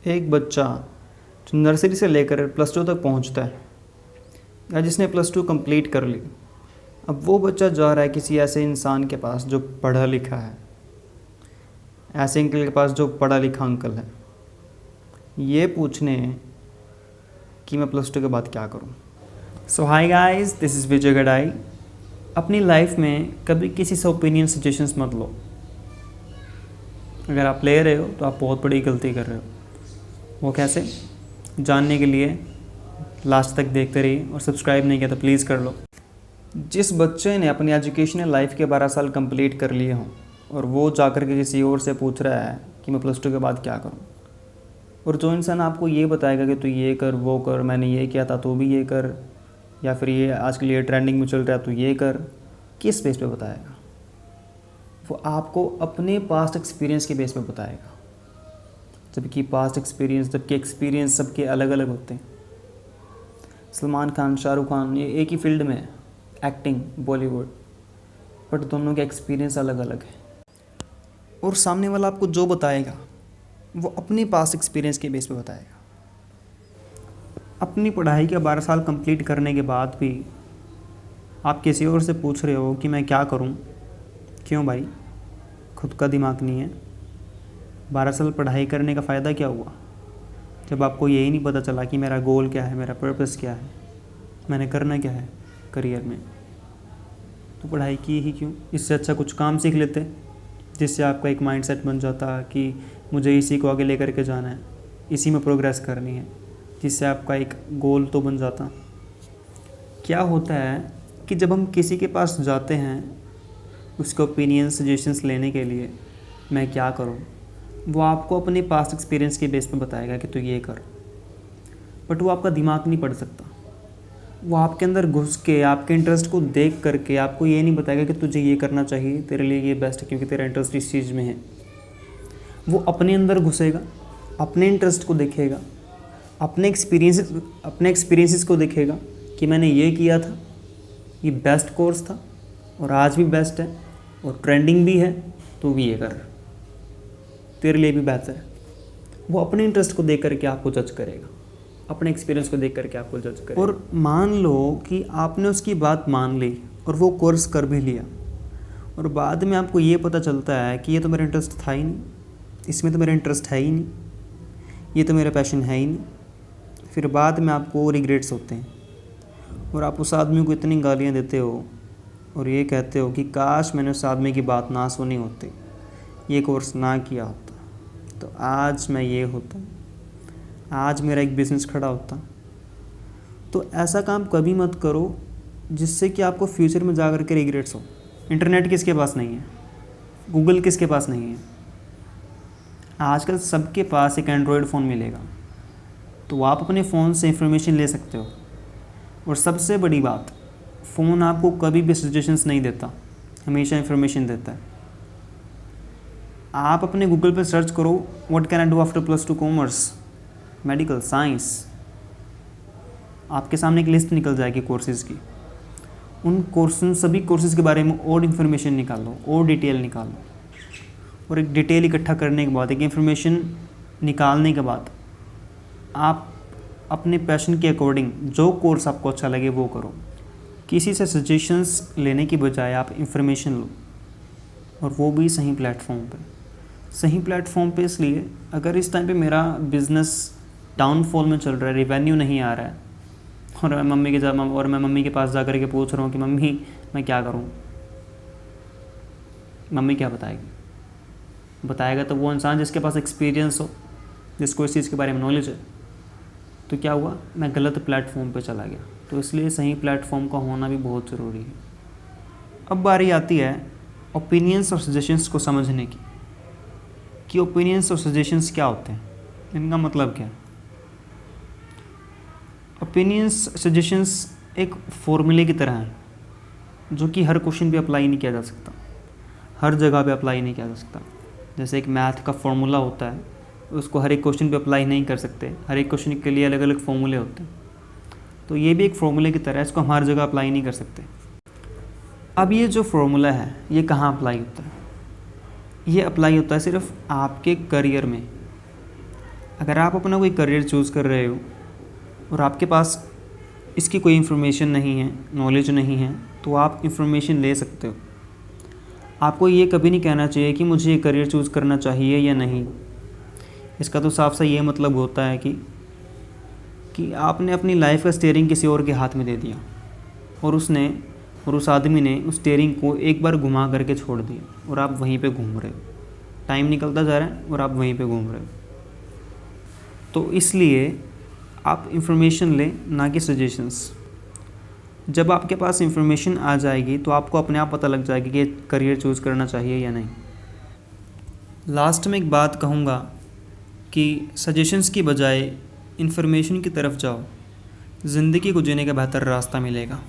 एक बच्चा जो नर्सरी से लेकर प्लस टू तक पहुंचता है या जिसने प्लस टू कंप्लीट कर ली, अब वो बच्चा जा रहा है किसी ऐसे इंसान के पास जो पढ़ा लिखा है, ऐसे अंकल के पास जो पढ़ा लिखा अंकल है, ये पूछने कि मैं प्लस टू के बाद क्या करूं। सो हाय गाइस, दिस इज़ विजय गडाई। अपनी लाइफ में कभी किसी से ओपिनियन सजेशंस मत लो। अगर आप ले रहे हो तो आप बहुत बड़ी गलती कर रहे हो। वो कैसे, जानने के लिए लास्ट तक देखते रहिए और सब्सक्राइब नहीं किया तो प्लीज़ कर लो। जिस बच्चे ने अपनी एजुकेशनल लाइफ के 12 साल कंप्लीट कर लिए हों और वो जाकर के किसी और से पूछ रहा है कि मैं प्लस टू के बाद क्या करूं, और जो इंसान आपको ये बताएगा कि तू ये कर, वो कर, मैंने ये किया था तो भी ये कर, या फिर ये आजकल ये ट्रेंडिंग में चल रहा है तो ये कर, किस बेस पे बताएगा? वो आपको अपने पास्ट एक्सपीरियंस के बेस पे बताएगा। जबकि एक्सपीरियंस सबके अलग अलग होते हैं। सलमान खान, शाहरुख खान, ये एक ही फील्ड में है, एक्टिंग, बॉलीवुड, बट दोनों के एक्सपीरियंस अलग अलग है। और सामने वाला आपको जो बताएगा वो अपने पास्ट एक्सपीरियंस के बेस पे बताएगा। अपनी पढ़ाई के 12 साल कंप्लीट करने के बाद भी आप किसी और से पूछ रहे हो कि मैं क्या करूं। क्यों भाई? खुद का दिमाग नहीं है? 12 साल पढ़ाई करने का फ़ायदा क्या हुआ जब आपको यही नहीं पता चला कि मेरा गोल क्या है, मेरा पर्पस क्या है, मैंने करना क्या है करियर में? तो पढ़ाई की ही क्यों? इससे अच्छा कुछ काम सीख लेते जिससे आपका एक माइंडसेट बन जाता कि मुझे इसी को आगे लेकर के जाना है, इसी में प्रोग्रेस करनी है, जिससे आपका एक गोल तो बन जाता। क्या होता है कि जब हम किसी के पास जाते हैं उसके ओपिनियन सजेशंस लेने के लिए, मैं क्या करूं, वो आपको अपने पास्ट एक्सपीरियंस के बेस पे बताएगा कि तू ये कर, बट वो आपका दिमाग नहीं पढ़ सकता। वो आपके अंदर घुस के आपके इंटरेस्ट को देख करके आपको ये नहीं बताएगा कि तुझे ये करना चाहिए, तेरे लिए ये बेस्ट है क्योंकि तेरा इंटरेस्ट इस चीज़ में है। वो अपने अंदर घुसेगा, अपने इंटरेस्ट को देखेगा, अपने एक्सपीरियंसेस को देखेगा कि मैंने ये किया था, ये बेस्ट कोर्स था और आज भी बेस्ट है और ट्रेंडिंग भी है, तो भी ये कर, तेरे लिए भी बेहतर है। वो अपने इंटरेस्ट को देख करके आपको जज करेगा, अपने एक्सपीरियंस को देख करके आपको जज करेगा। और मान लो कि आपने उसकी बात मान ली और वो कोर्स कर भी लिया, और बाद में आपको ये पता चलता है कि ये तो मेरा इंटरेस्ट था ही नहीं, इसमें तो मेरा इंटरेस्ट है ही नहीं, ये तो मेरा पैशन है ही नहीं। फिर बाद में आपको रिग्रेट्स होते हैं और आप उस आदमी को इतनी गालियाँ देते हो और ये कहते हो कि काश मैंने उस आदमी की बात ना सुनी होती, ये कोर्स ना किया होता, तो आज मैं ये होता, आज मेरा एक बिज़नेस खड़ा होता। तो ऐसा काम कभी मत करो जिससे कि आपको फ्यूचर में जा कर के रिग्रेट्स हो। इंटरनेट किसके पास नहीं है? गूगल किसके पास नहीं है? आजकल सबके पास एक एंड्रॉयड फ़ोन मिलेगा, तो आप अपने फ़ोन से इंफॉर्मेशन ले सकते हो। और सबसे बड़ी बात, फ़ोन आपको कभी भी सजेशंस नहीं देता, हमेशा इंफॉर्मेशन देता है। आप अपने गूगल पे सर्च करो what can I do after plus two commerce, medical, science, आपके सामने एक लिस्ट निकल जाएगी कोर्सेज़ की। उन सभी कोर्सेज़ के बारे में और इन्फॉर्मेशन निकालो और डिटेल निकालो, और एक डिटेल इकट्ठा करने के बाद, एक इन्फॉर्मेशन निकालने के बाद, आप अपने पैशन के अकॉर्डिंग जो कोर्स आपको अच्छा लगे वो करो। किसी से सजेशंस लेने की बजाय आप इन्फॉर्मेशन लो, और वो भी सही प्लेटफॉर्म पे। सही प्लेटफॉर्म पे इसलिए, अगर इस टाइम पे मेरा बिज़नेस डाउनफॉल में चल रहा है, रिवेन्यू नहीं आ रहा है, और मैं मम्मी के पास जा कर के पूछ रहा हूँ कि मम्मी मैं क्या करूँ, मम्मी क्या बताएगी? बताएगा तो वो इंसान जिसके पास एक्सपीरियंस हो, जिसको इस चीज़ के बारे में नॉलेज है। तो क्या हुआ, मैं गलत प्लेटफॉर्म पे चला गया। तो इसलिए सही प्लेटफॉर्म का होना भी बहुत ज़रूरी है। अब बारी आती है ओपिनियंस और सजेशंस को समझने की, कि ओपिनियंस और सजेशंस क्या होते हैं, इनका मतलब क्या है। ओपिनियंस, सजेशंस एक फॉर्मूले की तरह है जो कि हर क्वेश्चन पे अप्लाई नहीं किया जा सकता, हर जगह पे अप्लाई नहीं किया जा सकता। जैसे एक मैथ का फॉर्मूला होता है, उसको हर एक क्वेश्चन पे अप्लाई नहीं कर सकते, हर एक क्वेश्चन के लिए अलग अलग फॉर्मूले होते हैं। तो ये भी एक फॉर्मूले की तरह है, इसको हम हर जगह अप्लाई नहीं कर सकते। अब ये जो फॉर्मूला है ये कहाँ अप्लाई होता है? ये अप्लाई होता है सिर्फ आपके करियर में, अगर आप अपना कोई करियर चूज़ कर रहे हो और आपके पास इसकी कोई इन्फॉर्मेशन नहीं है, नॉलेज नहीं है, तो आप इन्फॉर्मेशन ले सकते हो। आपको ये कभी नहीं कहना चाहिए कि मुझे ये करियर चूज़ करना चाहिए या नहीं। इसका तो साफ सा ये मतलब होता है कि आपने अपनी लाइफ का स्टीयरिंग किसी और के हाथ में दे दिया और उस आदमी ने उस स्टीयरिंग को एक बार घुमा करके छोड़ दिया और आप वहीं पे घूम रहे हो। टाइम निकलता जा रहा है और आप वहीं पे घूम रहे हो। तो इसलिए आप इन्फॉर्मेशन लें, ना कि सजेशंस। जब आपके पास इन्फॉर्मेशन आ जाएगी तो आपको अपने आप पता लग जाएगी कि करियर चूज़ करना चाहिए या नहीं। लास्ट में एक बात कहूँगा कि सजेशंस की बजाय इन्फॉर्मेशन की तरफ जाओ, ज़िंदगी को जीने का बेहतर रास्ता मिलेगा।